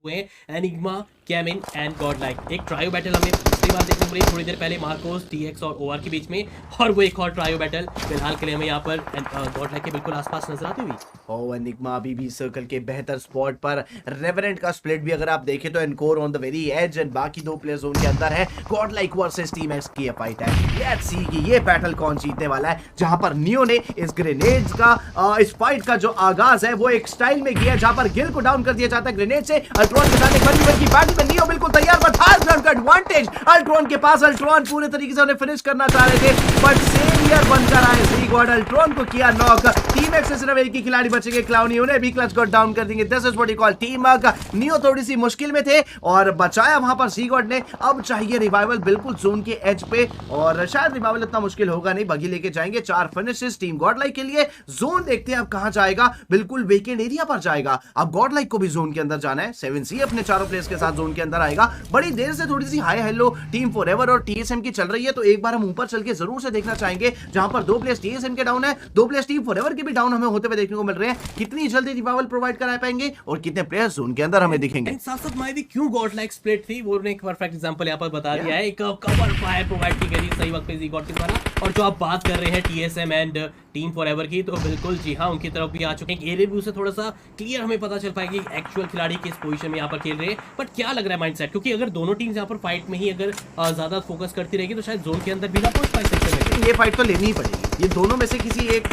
हुए enigma, कैमिन and Godlike. एक trio battle हमें पिछली बार देखने को मिली थोड़ी देर पहले मार्कोस, टीएक्स और ओआर के बीच में, और वो एक और ट्रायो बैटल फिलहाल के लिए हमें यहाँ पर गॉडलाइक के बिल्कुल आसपास नजर आती हुई। एनिग्मा अभी भी सर्कल के बेहतर स्पॉट पर, रेवरेंट का स्प्लिट भी अगर आप देखें तो Encore on the very edge and बाकी दो प्लेयर जोन के अंदर है। गॉडलाइक वर्सेस टीम एक्स की फाइट है। लेट्स सी कि ये बैटल कौन जीतने वाला है, जहां पर नियो ने इस ग्रेनेड्स का इस फाइट का जो आगाज है वो एक स्टाइल में किया, जहां पर गिल को डाउन कर दिया जाता है ग्रेनेड से। अल्ट्रॉन के साथ एक बड़ी की बैटल में नियो बिल्कुल तैयार, बट हाई ग्राउंड का एडवांटेज अल्ट्रॉन के पास। अल्ट्रॉन पूरे तरीके से उन्हें फिनिश करना चाह रहे थे, बट सेवियर बनकर आए सी गॉड। अल्ट्रॉन को किया नॉक। टीम एक्स से सिर्फ एक ही खिलाड़ी बचेंगे, क्लाउनी, उन्हें भी क्लच गॉड डाउन कर देंगे। This is what you call team work. Neo थोड़ी सी मुश्किल में थे और बचाया वहां पर सी गॉड ने। अब चाहिए रिवाइवल बिल्कुल जोन के एज पे, और शायद रिवाइवल इतना मुश्किल होगा नहीं। बगी लेके जाएंगे 4 फिनिशेस टीम गॉडलाइक के लिए। जोन देखते हैं अब कहां जाएगा, बिल्कुल वेकेंट एरिया पर जाएगा। अब गॉडलाइक को भी जोन के अंदर जाना है। 7C अपने चारों प्लेयर्स के साथ जोन के अंदर आएगा। बड़ी देर से थोड़ी सी हाई हेलो टीम फॉरएवर और टीएसएम की चल रही है, तो एक बार हम ऊपर चल के जरूर से देखना चाहेंगे, जहां पर 2 प्लेयर्स टीएसएम के डाउन है, 2 प्लेयर्स टीम फॉरएवर के भी डाउन हमें होते हुए देखने को मिल रहे हैं। कितनी जल्दी रिवाइवल प्रोवाइड करा पाएंगे और कितने प्लेयर्स जोन के अंदर हमें दिखेंगे। साथ-साथ माई भी क्यों गॉडलाइक स्प्लिट थी वो एक परफेक्ट एग्जांपल यहां पर बता दिया है। एक कवर फायर प्रोवाइड की गई सही वक्त पे जी गॉड के द्वारा। और जो आप बात कर रहे हैं टीएसएम एंड टीम फॉरएवर की, तो बिल्कुल जी हाँ, उनकी तरफ भी आ चुके हैं। एरिया व्यू से थोड़ा सा क्लियर हमें पता चल पाएगी एक्चुअल खिलाड़ी किस पोजीशन में यहाँ पर खेल रहे हैं। बट क्या लग रहा है माइंडसेट, क्योंकि अगर दोनों टीम्स यहाँ पर फाइट में ही अगर ज्यादा फोकस करती रहेगी तो शायद जोन के अंदर भी ना पहुंच पाए सेक्शन में। ये फाइट तो लेनी ही पड़ेगी। ये दोनों में से किसी एक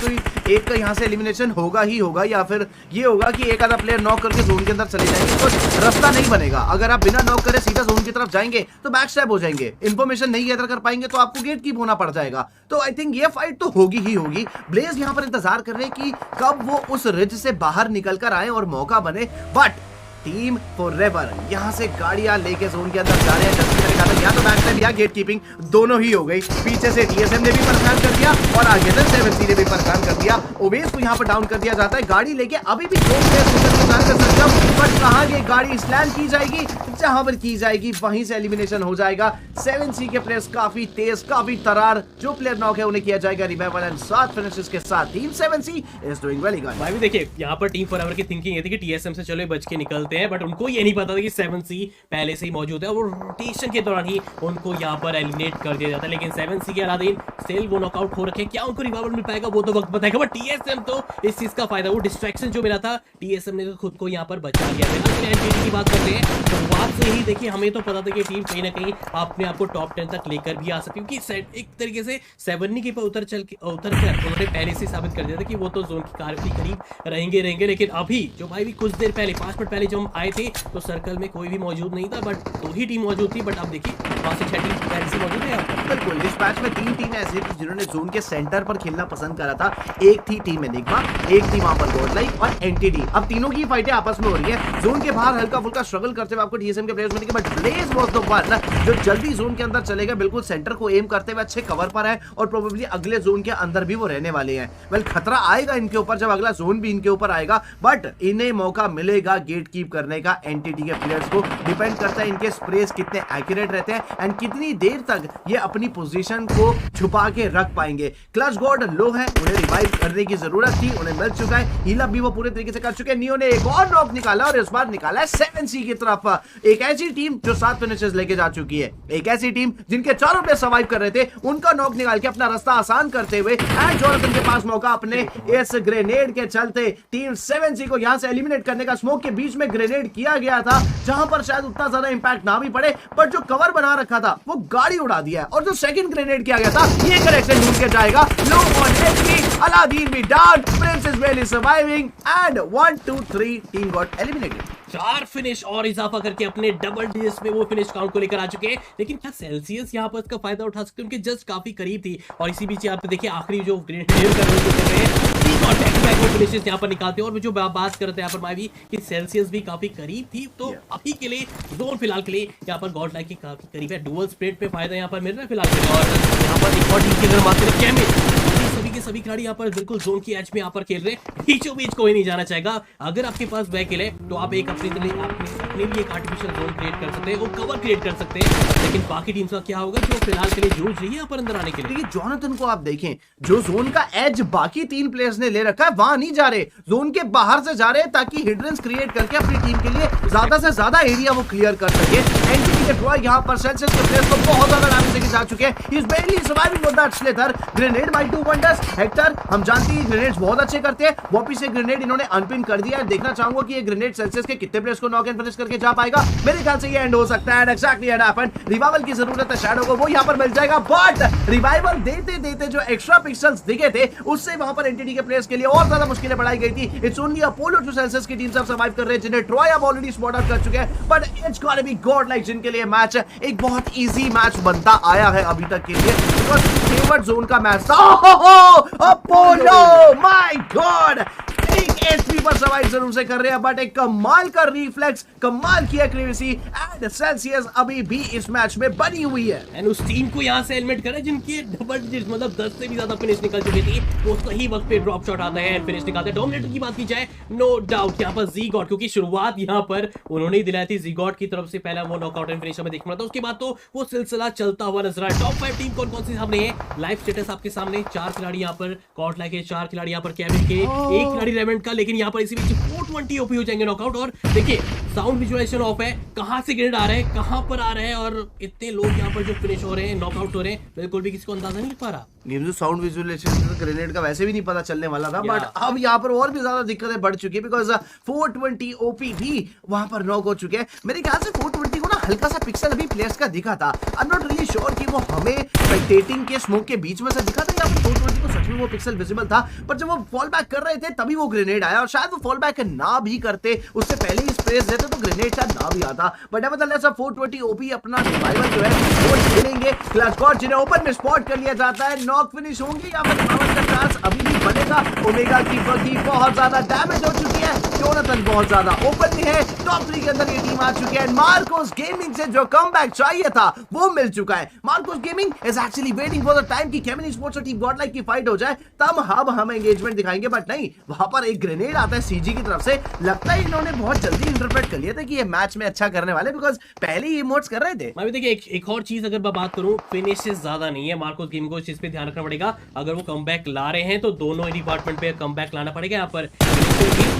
का यहाँ से एलिमिनेशन होगा ही होगा, या फिर ये होगा कि एक आधा प्लेयर नॉक करके जोन के अंदर चले जाएंगे, तो रास्ता नहीं बनेगा। अगर आप बिना नॉक करे सीधा जोन की तरफ जाएंगे तो बैक स्टैप हो जाएंगे। इंफॉर्मेशन नहीं गैदर कर पाएंगे तो आपको गेट कीप होना पड़ जाएगा। तो आई थिंक ये फाइट तो होगी ही होगी। ब्लेज यहाँ पर इंतजार कर रहे हैं कि कब वो उस रिज से बाहर निकल कर आए और मौका बने। बट टीम फॉरएवर यहां से गाड़ियां लेके जोन के अंदर जा रहे हैं। या तो बैक स्टैप या गेट कीपिंग दोनों ही हो गई। पीछे से टीएसएम ने भी परेशान कर दिया और आगे से 7C ने भी परेशान कर दिया। ओवेस को यहां पर डाउन कर दिया जाता है। गाड़ी लेके अभी भी दो बट कहां ये गाड़ी स्लैम की जाएगी, जहां पर की जाएगी वहीं से एलिमिनेशन हो जाएगा। 7C के प्लेयर्स काफी तेज, काफी तरार। जो प्लेयर नॉक है उन्हें किया जाएगा रिवाइवल एंड 7 फिनिशेस के साथ team 7C is doing very good. भाई भी देखिए यहाँ पर टीम फॉरएवर की थिंकिंग ये थी कि टीएसएम से चलो बच के निकलते हैं, बट उनको ये नहीं पता था कि 7C पहले से ही मौजूद है और रोटेशन के दौरान ही उनको यहाँ पर एलिमिनेट कर दिया जाता है। लेकिन 7C के अलादीन स्टिल वो नॉकआउट हो रखे, क्या उनको रिवाइवल मिल पाएगा वो तो वक्त बताएगा। बट टीएसएम तो इस चीज का फायदा, वो डिस्ट्रैक्शन जो मिला था टीएसएम ने तो खुद को यहाँ पर बचा लिया है। एनटीटी की बात करते हैं तो बात से ही देखिए हमें तो पता था कि टीम कहीं ना कहीं अपने आप को टॉप 10 तक लेकर भी आ सकती है, क्योंकि एक तरीके से 7 के पर उतर कर उन्होंने पहले से साबित कर दिया था कि वो तो जोन की काफी करीब रहेंगे। लेकिन अभी जो भाई भी कुछ देर पहले 5 मिनट पहले जब हम आए थे तो सर्कल में कोई भी मौजूद नहीं था, बट 2 ही टीम मौजूद थी। बट अब देखिए 5 से 6 टीम पहले से मौजूद है। बिल्कुल इस मैच में 3 टीम ऐसी थी जिन्होंने जोन के सेंटर पर खेलना पसंद करा था। एक थी टीम एनिग्मा, एक थी वहां पर गॉडलाइक और एनटीडी। अब तीनों की फाइटें आपस में हो रही है। जोन के बाहर हल्का फुल्का स्ट्रगल करते हुए आपको टीएसएम के प्लेयर्स मिलेंगे, but Blaze was the one जो जल्दी जोन के अंदर चलेगा, बिल्कुल सेंटर को एम करते हुए अच्छे कवर पर है और प्रोबेबली अगले जोन के अंदर भी वो रहने वाले हैं। वेल खतरा आएगा इनके ऊपर जब अगला जोन भी इनके ऊपर आएगा, बट इन्हें मौका मिलेगा गेट कीप करने का। एनटीडी के प्लेयर्स को डिपेंड करता है इनके स्प्रेस कितने एक्यूरेट रहते हैं एंड कितनी देर तक ये अपनी पोजीशन को छुपा के रख पाएंगे। क्लच गॉड लो है, उन्हें रिवाइव करने की जरूरत थी, उन्हें मिल चुका है। हील अप भी वो पूरे तरीके से कर चुके हैं। नियो ने एक और नॉक निकाला और इस बार निकाला है 7C की तरफ। एक ऐसी टीम जो 7 फिनिशेस लेके जा चुकी है, एक ऐसी टीम जिनके चारों प्लेयर सर्वाइव कर रहे थे, उनका नॉक निकाल के अपना रास्ता आसान करते हुए एंड जोनाथन के पास मौका अपने इस ग्रेनेड के चलते टीम 7C को यहां से एलिमिनेट करने का। स्मोक के बीच में ग्रेनेड किया गया था जहां पर शायद उतना ज्यादा इंपैक्ट ना भी पड़े, बट जो कवर बना रखा था वो गाड़ी उड़ा दिया है। और जो सेकंड ग्रेनेड किया गया था ये करेक्शन ढूंढ के जाएगा। लो ऑन एचपी, अलादीन भी down, Prince is barely surviving and 1 2 3 team got eliminated. 4 finish और इजाफा करके अपने डबल डिजिट्स में वो फिनिश काउंट को लेकर आ चुके हैं। लेकिन क्या सेल्सियस यहाँ पर इसका फायदा उठा सकते हैं? उनके जस्ट काफी करीब थी और इसी बीच आप देखिए आखिरी जो ग्रेनेड कर रहे हैं फिनिशेस यहाँ पर निकालते हैं। और जो बात करते हैं यहाँ पर मावी कि सेल्सियस भी काफी करीब थी, तो अभी के लिए जोन फिलहाल के लिए यहाँ पर गॉडलाइक के काफी करीब है। डुअल स्प्रेड पे फायदा यहाँ पर मिल रहा है फिलहाल के लिए। और यहाँ पर एक और टीम की अगर बात करें कैमिन, सभी के सभी खिलाड़ी यहाँ पर बिल्कुल जोन की एज में यहाँ पर खेल रहे हैं। बीचों बीच कोई नहीं जाना चाहेगा। अगर आपके पास बैक है तो आप एक अपनी अपने लिए एक आर्टिफिशियल जोन क्रिएट कर सकते हैं, वो कवर क्रिएट कर सकते हैं, लेकिन बाकी टीम्स का क्या होगा जो फिलहाल के लिए जूझ रही है यहाँ पर अंदर आने के लिए। देखिए जोनाथन को आप देखें, जो जोन का एज बाकी 3 प्लेयर्स ने ले रखा है वहां नहीं जा रहे, जोन के बाहर से जा रहे हैं ताकि हिंड्रेंस क्रिएट करके अपनी टीम के लिए ज्यादा से ज्यादा एरिया वो क्लियर कर सके। एनटीटी के ट्रॉय यहां पर सेल्सियस के प्लेयर्स को बहुत ज्यादा डैमेज देके जा चुके हैं। He is बेयरली surviving with that Slater. Grenade might do wonders. Hector हम जानते हैं ग्रेनेड्स बहुत अच्छे करते हैं, वापस से ग्रेनेड इन्होंने अनपिन कर दिया है। देखना चाहूंगा कि ये ग्रेनेड सेल्सियस के कितने प्लेयर्स को नॉक एंड फिनिश करके जा पाएगा। मेरे ख्याल से ये एंड हो सकता है। Exactly and happened. रिवाइवल की जरूरत है शैडो को, वो यहां पर मिल जाएगा, बट रिवाइवल देते देते जो एक्स्ट्रा पिक्सेल्स दिखे थे उससे वहां पर एनटीटी के प्लेयर्स के लिए और ज्यादा मुश्किलें बढ़ाई गई थी। It's only Apollo to Celsius की टीम सब सर्वाइव कर रहे हैं, जिन्हें ट्रॉय अब ऑलरेडी स्पॉट आउट कर चुके हैं, but it's gonna be God like जिनके लिए मैच एक बहुत इजी मैच बनता आया है अभी तक के लिए, बिकॉज़ फेवर्ड जोन का मैच था। अपोलो माय गॉड, एक एचपी पर सर्वाइव जरूर से कर रहे हैं, बट एक कमाल का रिफ्लेक्स, कमाल की एक्यूरेसी एंड सेल्सियस अभी भी इस मैच में बनी हुई है। एंड उस टीम को यहाँ से एलिमिनेट करें जिनके डबल डिजिट मतलब 10 से भी ज्यादा फिनिश निकल चुकी थी, वो सही वक्त पे ड्रॉप शॉट आता है एंड फिनिश निकालते हैं। डोमिनेटर की बात की जाए, नो डाउट यहाँ पर जी गॉड, क्योंकि शुरुआत यहाँ पर उन्होंने ही दिलाई थी जी गॉड की तरफ से, पहला वो नॉकआउट एंड फिनिश हमें देखना था, उसके बाद तो वो सिलसिला चलता हुआ नजर आया। टॉप 5 टीम कौन कौन सी सामने है, लाइव स्टेटस आपके सामने, 4 खिलाड़ी यहाँ पर कॉर्ट लाके, 4 खिलाड़ी यहाँ पर केविन के, 1 खिलाड़ी रेवेंट का, लेकिन यहाँ पर इसी बीच 420 ओपी हो जाएंगे नॉकआउट। और देखिए साउंड विजुअलाइजेशन ऑफ है, कहां से ग्रेनेड आ रहे हैं, कहां पर आ रहे हैं, और इतने लोग यहाँ पर जो फिनिश हो रहे हैं, नॉकआउट हो रहे हैं, बिल्कुल भी किसी को अंदाजा नहीं लग पा रहा। गेम जो साउंड विजुअलाइजेशन ग्रेनेड का वैसे भी नहीं पता चलने वाला था, बट अब यहाँ पर और भी ज्यादा दिक्कतें बढ़ चुकी है, बिकॉज 420 ओपी भी वहां पर नॉक हो चुके हैं। मेरे ख्याल से 420 को ना हल्का सा पिक्सल अभी प्लेयर्स का दिखा था, I am not really sure कि वो हमें स्पेक्टेटिंग के स्मोक के बीच में से दिखा था या 420 को सच में वो पिक्सल विजिबल था, पर जब वो फॉल बैक कर रहे थे तभी वो ग्रेनेड आया, और शायद वो फॉल बैक ना भी करते, उससे पहले ही स्पेस देते तो ग्रेनेड शायद ना भी आता। बट नेवरदलेस 420 ओपी अपना रिवाइवल जो है वो खेलेंगे। क्लच गॉड जिन्हें ओपन में स्पॉट कर लिया जाता है, नॉक फिनिश होंगे या फिर रिवाइवल का चांस अभी भी बनेगा। ओमेगा की बगी बहुत ज्यादा डैमेज हो चुकी है, जोनाथन बहुत ज्यादा ओपन में है, टॉप 3 के अंदर ये टीम आ चुकी है। मार्कोस गेमिंग से जो कमबैक चाहिए था वो मिल चुका है। Marcos gaming is actually waiting for the time कि केमिन स्पोर्ट्स और टीम गॉडलाइक की फाइट हो जाए, तब हम एंगेजमेंट दिखाएंगे, बट नहीं, वहां पर एक ग्रेनेड आता है सीजी की तरफ से। लगता है इन्होंने बहुत जल्दी इंटरप्रेट कर लिया था कि ये मैच में अच्छा करने वाले, बिकॉज पहले ही इमोट्स कर रहे थे। मैं भी देखिए एक और चीज अगर मैं बात करूं, फिनिशेस ज्यादा नहीं है मार्कोस गेम को, इस चीज पे ध्यान रखना पड़ेगा। अगर वो कमबैक ला रहे हैं तो दोनों ही डिपार्टमेंट पे कमबैक लाना पड़ेगा। यहाँ पर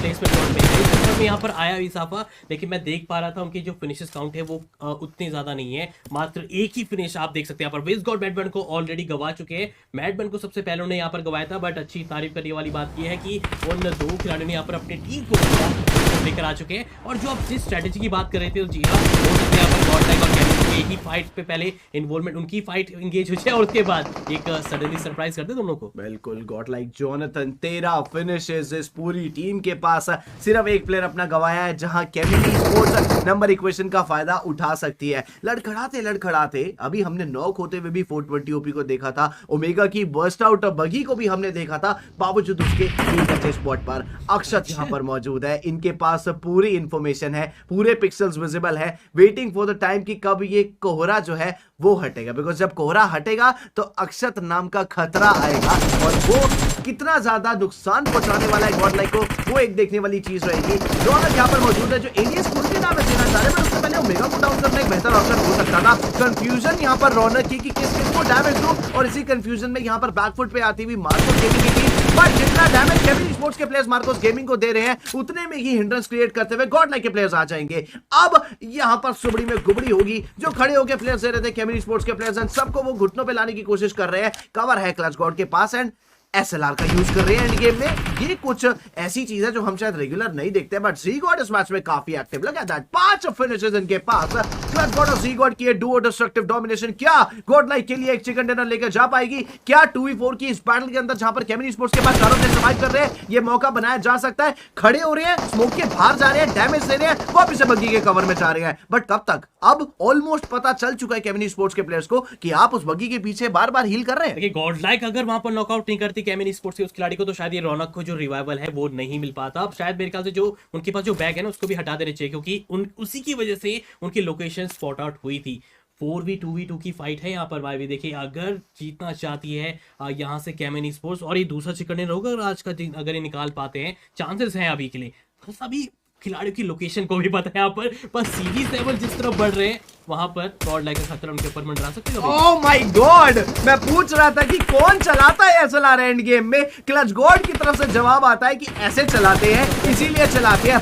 प्लेसमेंट में यहाँ पर आया इजाफा, लेकिन मैं देख पा रहा था उनकी जो फिनिशेस काउंट है वो उतनी ज्यादा नहीं है, मात्र एक ही फिनिश आप देख सकते हैं। यहाँ पर विज गॉड मैडमैन को ऑलरेडी गवा चुके हैं, मैडमैन को सबसे पहले उन्होंने यहाँ पर गवाया था, बट अच्छी तारीफ करने वाली बात यह है कि उन 2 खिलाड़ियों ने यहाँ पर अपनी टीम को लेकर आ चुके हैं। और जो आप जिस स्ट्रेटेजी की बात कर रहे थे, तो जी हाँ, हो सकता है यहाँ पर गॉडलाइक और केविन की एक ही फाइट पे पहले इन्वॉल्वमेंट, उनकी फाइट एंगेज हो जाए और उसके बाद एक सडनली सरप्राइज कर दे दोनों को। बिल्कुल गॉडलाइक जोनाथन 13 फिनिशेस इस पूरी टीम के पास, सिर्फ एक प्लेयर अपना गवाया है, जहां केविन स्पोर्ट्स नंबर इक्वेशन का फायदा उठा सकती है। लड़खड़ाते अभी हमने नॉक होते हुए भी 420 ओपी को देखा था, ओमेगा की बर्स्ट आउट बगी को भी हमने देखा था, बावजूद उसके एक अच्छे स्पॉट पर अक्षत यहां पर मौजूद है। इनके पास पूरी इंफॉर्मेशन है, पूरे पिक्सल्स विजिबल है, वेटिंग फॉर द टाइम कि कब ये कोहरा जो है वो हटेगा, बिकॉज जब कोहरा हटेगा तो अक्षत नाम का खतरा आएगा, और वो कितना ज्यादा नुकसान पहुंचाने वाला है गॉडलाइक को, वो एक देखने वाली चीज रहेगी। रौनक यहाँ पर मौजूद है जो इंडियन स्कूल के नाम देना चाह रहे हैं, उससे पहले ओमेगा को डाउन करना एक बेहतर ऑप्शन हो सकता था। कंफ्यूजन यहाँ पर रौनक की कि किस को डैमेज दूं, और इसी कंफ्यूजन में यहाँ पर बैकफुट पे आती हुई मार्कोस गेमिंग की टीम, बट जितना डैमेज केविन स्पोर्ट्स के प्लेयर्स मार्कोस गेमिंग को दे रहे हैं, उतने में ही हिंड्रेंस क्रिएट करते हुए गॉडलाइक के प्लेयर्स आ जाएंगे। अब यहाँ पर सुबड़ी में गुबड़ी होगी, जो खड़े होकर प्लेयर्स दे रहे थे केविन स्पोर्ट्स के प्लेयर्स, सबको वो घुटनों पे लाने की कोशिश कर रहे हैं। कवर है क्लच गॉड के पास एंड एसएलआर का यूज कर रहे हैं एंड गेम में। ये कुछ ऐसी चीज है जो हम शायद रेगुलर नहीं देखते, बट जी गॉड इस मैच में काफी एक्टिव लगा। दैट 5 फिनिशेस इनके पास, क्लच गॉड और जी गॉड की डुओ डिस्ट्रक्टिव डोमिनेशन। क्या गॉडलाइक के लिए एक चिकन डिनर लेकर जा पाएगी? क्या 2v4 की इस बैटल के अंदर जहां पर केविन स्पोर्ट्स के पास चारों प्लेयर सर्वाइव कर रहे हैं, ये मौका बनाया जा सकता है। खड़े हो रहे हैं, स्मोक के बाहर जा रहे हैं, डैमेज दे रहे हैं, वापस से बग्गी के कवर में जा रहे हैं, बट कब तक? अब ऑलमोस्ट पता चल चुका है केविन स्पोर्ट्स के प्लेयर्स को कि आप उस बग्गी के पीछे बार बार हील कर रहे हैं। देखिए गॉडलाइक अगर वहां पर नॉकआउट नहीं करती केविन स्पोर्ट्स के खिलाड़ी को, तो शायद ये रौनक को जो रिवाइवल है वो नहीं मिल पाता। अब शायद मेरे ख्याल से जो उनके पास जो बैग है ना, उसको भी हटा देना चाहिए, क्योंकि उसी की वजह से उनकी लोकेशन स्पॉट आउट हुई थी। 4v2v2 की फाइट है यहाँ पर भाई। देखिए अगर जीतना चाहती है यहाँ से केविन स्पोर्ट्स, और ये दूसरा चिकन डिनर होगा आज का दिन, अगर ये निकाल पाते हैं, चांसेस हैं अभी के लिए, बस अभी खिलाड़ियों की लोकेशन को भी पता है यहाँ पर, बस CG7 जिस तरफ बढ़ रहे हैं वहां पर गॉड लाइक का खतरा उनके ऊपर मंडरा सकते हैं। ओह माय गॉड, मैं पूछ रहा था कि कौन चलाता है SLR एंड गेम में, क्लच गॉड की तरफ से जवाब आता है कि ऐसे चलाते हैं, इसीलिए चलाते हैं।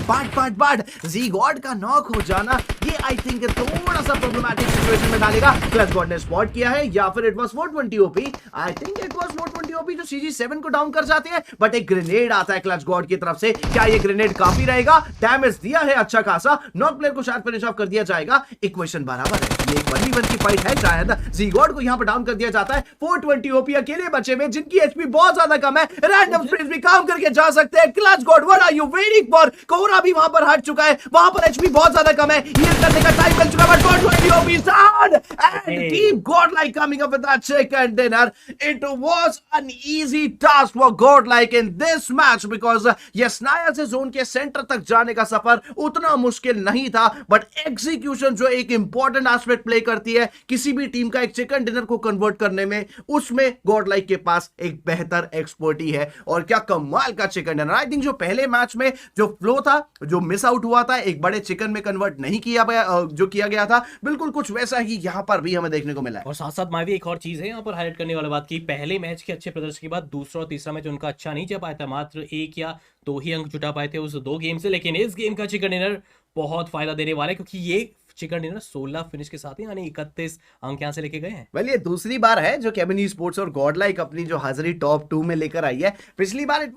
बट जी गॉड का नॉक हो जाना ये आई थिंक थोड़ा सा प्रॉब्लमैटिक सिचुएशन में डालेगा। क्लच गॉड ने स्पॉट किया है या फिर it was 420 OP, I think it was 420 OP जो CG7 को डाउन कर जाते हैं। बट एक ग्रेनेड आता है क्लच गॉड की तरफ से, क्या ये ग्रेनेड काफी रहेगा? डैमेज दिया है अच्छा खासा, नॉक प्लेयर को शायद फिनिश ऑफ कर दिया जाएगा। इक्वेशन बराबर है, ये एक 1v1 की फाइट है शायद। जी गॉड को यहां पर डाउन कर दिया जाता है। 420 ओपी अकेले बचे में जिनकी एचपी बहुत ज्यादा कम है, रैंडम स्प्रिंट्स भी काम करके जा सकते हैं। Clutch god what are you waiting for? Quora भी वहां पर हट चुका है, वहां पर एचपी बहुत ज्यादा कम है, ये करने का टाइम मिल चुका है। But 420 OP sad and team godlike coming up with that chicken dinner. It was an easy task for godlike in this match because yes, नाया से जोन के सेंटर तक जाने का सफर उतना मुश्किल नहीं था, बट एग्जीक्यूशन जो एक इंपॉर्टेंट एस्पेक्ट प्ले करती है किसी भी टीम का एक चिकन डिनर को कन्वर्ट करने में, उसमें गॉडलाइक के पास एक बेहतर एक्सपर्टी है। और क्या कमाल का चिकन डिनर! आई थिंक जो पहले मैच में जो फ्लो था, जो मिस आउट हुआ था, एक बड़े चिकन में कन्वर्ट नहीं किया जो किया गया था, बिल्कुल कुछ वैसा ही यहां पर भी हमें देखने को मिला है। और साथ साथ मावी एक और चीज है यहाँ पर हाईलाइट करने वाली बात की, पहले मैच के अच्छे प्रदर्शन के बाद दूसरा और तीसरा मैच उनका अच्छा नहीं जा पाया था, मात्र 1 या 2 ही अंक जुटा पाए थे उस 2 गेम से। लेकिन इस गेम का चिकन डिनर बहुत फायदा देने वाला है क्योंकि ये चिकन डिनर 16 फिनिश के साथ ही यानी 31 अंक यहां से लेके गए हैं। वेल ये दूसरी बार है जो केबिन स्पोर्ट्स और गॉडलाइक अपनी जो हाजिरी टॉप 2 में लेकर आई है। पिछली बार